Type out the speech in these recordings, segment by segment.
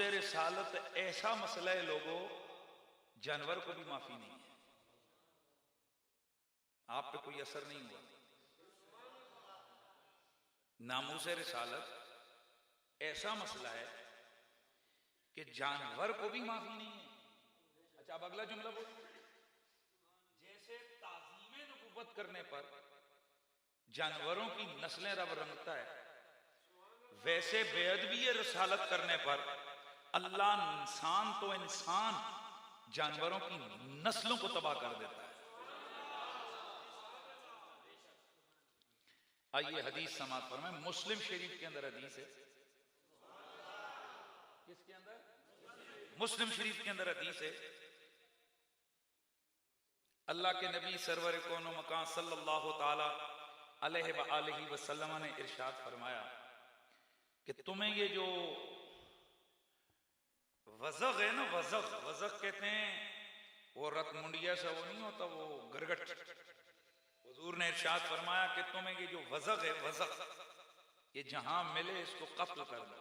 नामूस रिसालत ऐसा मसला है लोगों, जानवर को भी माफी नहीं है, आप पे कोई असर नहीं हुआ। नामूस रिसालत ऐसा मसला है कि जानवर को भी माफी नहीं है। अच्छा, अब अगला जुमला बोलो। जैसे ताज़ीम नबुव्वत करने पर जानवरों की नस्लें रब रंगता है, वैसे बेअदबी रिसालत करने पर अल्लाह इंसान तो इंसान जानवरों की नस्लों को तबाह कर देता है। आइए हदीस समात पर, मैं मुस्लिम शरीफ के अंदर हदीस है। किसके अंदर? मुस्लिम शरीफ के अंदर हदीस है। अल्लाह के नबी सरवर कौनो मकान सल्लल्लाहु ताला अलैहि वसल्लम ने इरशाद फरमाया कि तुम्हें ये जो वज़ग़ है ना, वज़ग़ कहते हैं, वो रतमुंडिया सा वो नहीं होता, वो गरगट। हुजूर ने इरशाद फरमाया कि तुम्हें ये जो वज़ग़ है, वज़ग़, ये जहां मिले इसको कत्ल कर दो।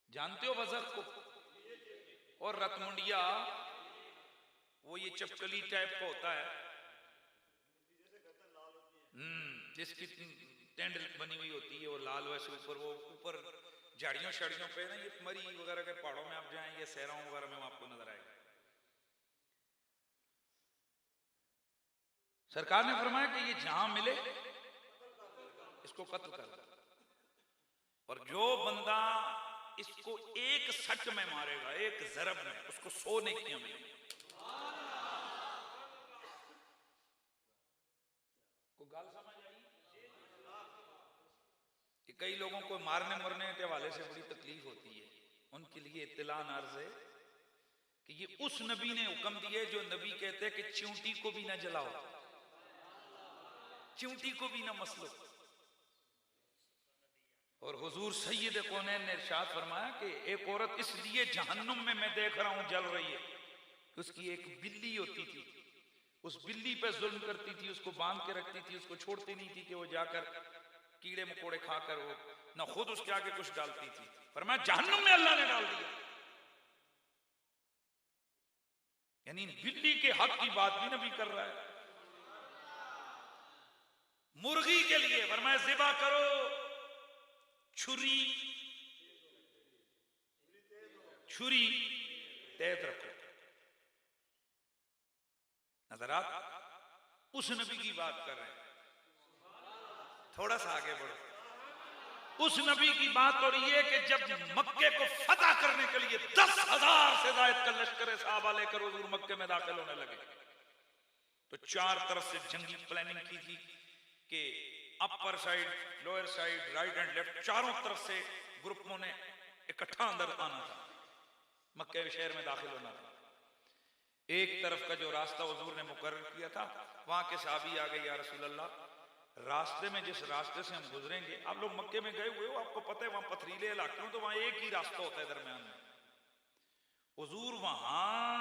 जानते हो वज़ग़ को? और रतमुंडिया वो ये चपकली टाइप का होता है, जिसकी टेंडल बनी हुई होती है, वो लाल वैसे ऊपर, वो ऊपर झाड़ियों शाड़ियों पे ना, ये मरी वगैरह के पहाड़ों में आप जाएं, ये सहराओं वगैरह में आपको नजर आएगा। सरकार ने फरमाया कि ये जहां मिले इसको कत्ल कर दो, और जो बंदा इसको एक सट में मारेगा, एक जरब में, उसको 100 नेकियां मिलेंगी। को गाल समझ आई? कि कई लोगों को मारने मरने के हवाले से बड़ी तकलीफ होती है, उनके लिए इत्तला अर्ज है कि ये उस नबी ने हुक्म दिए जो नबी कहते कि चींटी को भी ना जलाओ, चींटी को भी ना मसलो। और हुजूर सैयद कौनैन ने इरशाद फरमाया कि एक औरत इसलिए जहन्नुम में मैं देख रहा हूं जल रही है कि उसकी एक बिल्ली होती थी, उस बिल्ली पे जुल्म करती थी, उसको बांध के रखती थी, उसको छोड़ती नहीं थी कि वो जाकर कीड़े मकोड़े खाकर वो ना खुद उसके आगे कुछ डालती थी। फरमाया जहन्नुम में अल्लाह ने डाल दिया। यानी बिल्ली के हक की बात भी नबी कर रहा है। मुर्गी के लिए फरमाया ज़िबा करो, छुरी तेज रखो। नजरात उस नबी की बात कर रहे हैं। थोड़ा सा आगे बढ़ो। उस नबी की बात हो रही है कि जब मक्के को फतह करने के लिए 10,000 से ज्यादा का लश्कर साहबा लेकर हुजूर मक्के में दाखिल होने लगे, तो चार तरफ से जंगी प्लानिंग की थी कि upper side, lower side, right and left, चारों तरफ से ग्रुपों ने इकट्ठा अंदर आना था, मक्के शहर में दाखिल होना था। एक तरफ का जो रास्ता हुजूर ने मुकर्रर किया था, वहां के साहबी आ गए, या रसूल अल्लाह, रास्ते में जिस रास्ते से हम गुजरेंगे, आप लोग मक्के में गए हुए हो, आपको पता है वहां पथरीले इलाके हैं, तो वहां एक ही रास्ता होता है दरमियान में। हुजूर वहां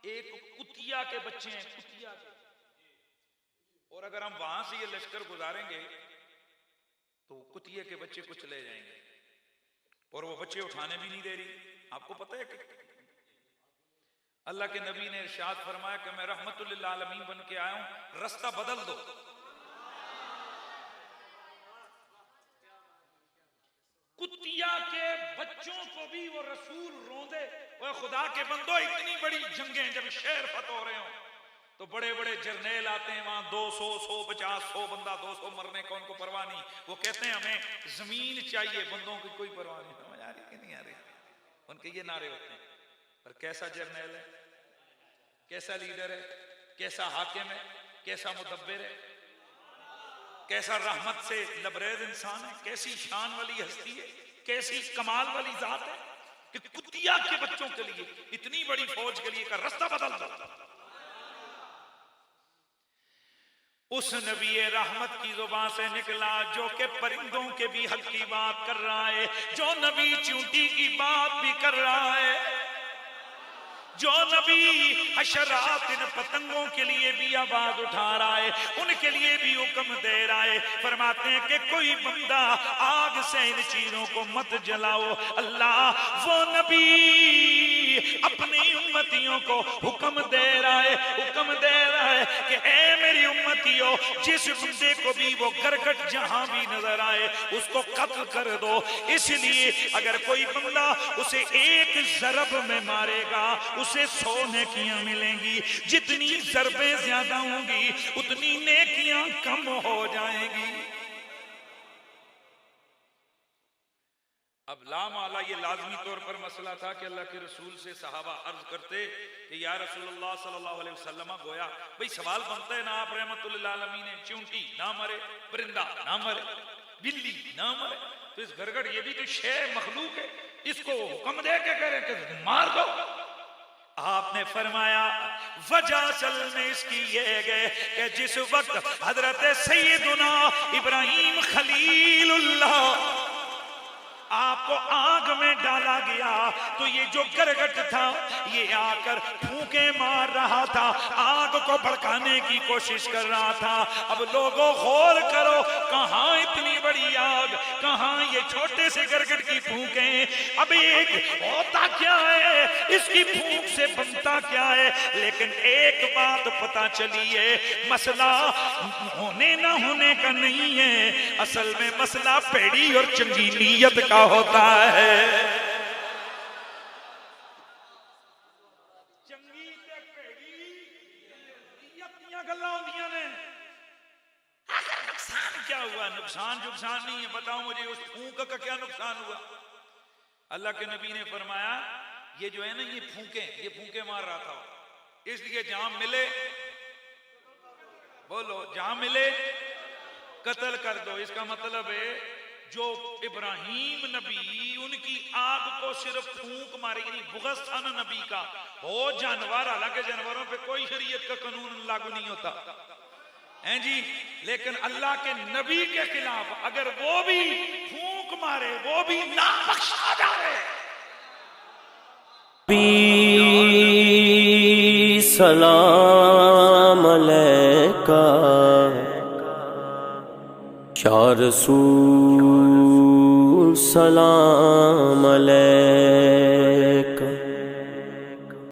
एक कुतिया के बच्चे हैं, कुतिया के, और अगर हम वहां से ये लश्कर गुजारेंगे तो कुतिये के बच्चे को चले जाएंगे, और वो बच्चे उठाने भी नहीं दे रही। आपको पता है कि अल्लाह के नबी ने इरशाद फरमाया कि मैं रहमतुल लिल आलमीन बन के आया हूं, रास्ता बदल दो। कुतिया के बच्चों को भी वो रसूल रोंदे, वो खुदा के बंदो, इतनी बड़ी जंगें जब शहर फतह हो रहे हो तो बड़े बड़े जर्नेल आते हैं, वहां 200, 150, 100 बंदा, 200 मरने का उनको परवाह नहीं। वो कहते हैं हमें जमीन चाहिए, बंदों की कोई परवाह नहीं। समझ आ रही कि नहीं आ रही? उनके ये नारे होते हैं। पर कैसा जर्नैल है, कैसा लीडर है, कैसा हाकिम है, कैसा मुदब्बिर है, कैसा रहमत से लबरेज इंसान है, कैसी शान वाली हस्ती है, कैसी कमाल वाली जात है कि कुतिया के बच्चों के लिए, इतनी बड़ी फौज के लिए का रास्ता बदल दो। उस नबी रहमत की जुबान से निकला जो कि परिंदों के भी हक की बात कर रहा है, जो नबी चींटी की बात भी कर रहा है। जो नबी हशरात इन पतंगों के लिए भी आवाज उठा रहा है, उनके लिए भी हुक्म दे रहा है। फरमाते हैं कि कोई बंदा आग से इन चीजों को मत जलाओ। अल्लाह वो नबी अपनी उम्मतियों को हुक्म दे रहा है, हुक्म दे रहा है कि ए मेरी उम्मतियों, जिस बंदे को भी वो गरगट जहां भी नजर आए उसको कत्ल कर दो। इसलिए अगर कोई बंदा उसे एक जरब में मारेगा उसे 100 नेकियां मिलेंगी। जितनी जरबें ज्यादा होंगी उतनी नेकियां कम हो जाएंगी। अब लामाला ये लाजमी तौर पर मसला था कि अल्लाह के रसूल से सहाबा अर्ज करते कि या रसूलुल्लाह सल्लल्लाहु अलैहि वसल्लम, गोया भाई सवाल बनता है ना, आप रहमतुल लिल आलमीन है, चूंटी ना मरे, परिंदा ना मरे, बिल्ली ना मरे, तो इस गरगट ये भी तो शे मखलूक है, इसको हुक्म दे के करे कि मार दो। आपने फरमाया वजह असल में इसकी ये गए कि जिस वक्त हजरत सैयदुना इब्राहिम खलीलुल्लाह आपको आग में डाला गया तो ये जो गरगट था ये आकर फूंके मार रहा था, आग को भड़काने की कोशिश कर रहा था। अब लोगों गौर करो, कहां इतनी बड़ी आग, कहां ये छोटे से गरगट की फूंके। अब एक होता क्या है, इसकी फूंक से बनता क्या है। लेकिन एक बात पता चली है, मसला होने ना होने का नहीं है, असल में मसला पेड़ी और चंगी नीयत का होता है। चंगी ते पेड़ी नीयतियां गल्लां होंदियां ने। नुकसान क्या हुआ? नुकसान नहीं है, बताओ मुझे उस फूंक का क्या नुकसान हुआ? अल्लाह के नबी ने फरमाया ये जो है ना ये फूंके मार रहा था, इसलिए जहां मिले बोलो, जहां मिले कत्ल कर दो। इसका मतलब है जो इब्राहिम नबी उनकी आग को सिर्फ फूंक मारे, यानी बुग़्ज़ था ना नबी का, हो जानवर, हालांकि जानवरों पे कोई शरीयत का कानून लागू नहीं होता हैं जी, लेकिन अल्लाह के नबी के खिलाफ अगर वो भी फूंक मारे, वो भी ना बख्शा जाए। सलाम अलैका या रसूल, सलाम अलैका।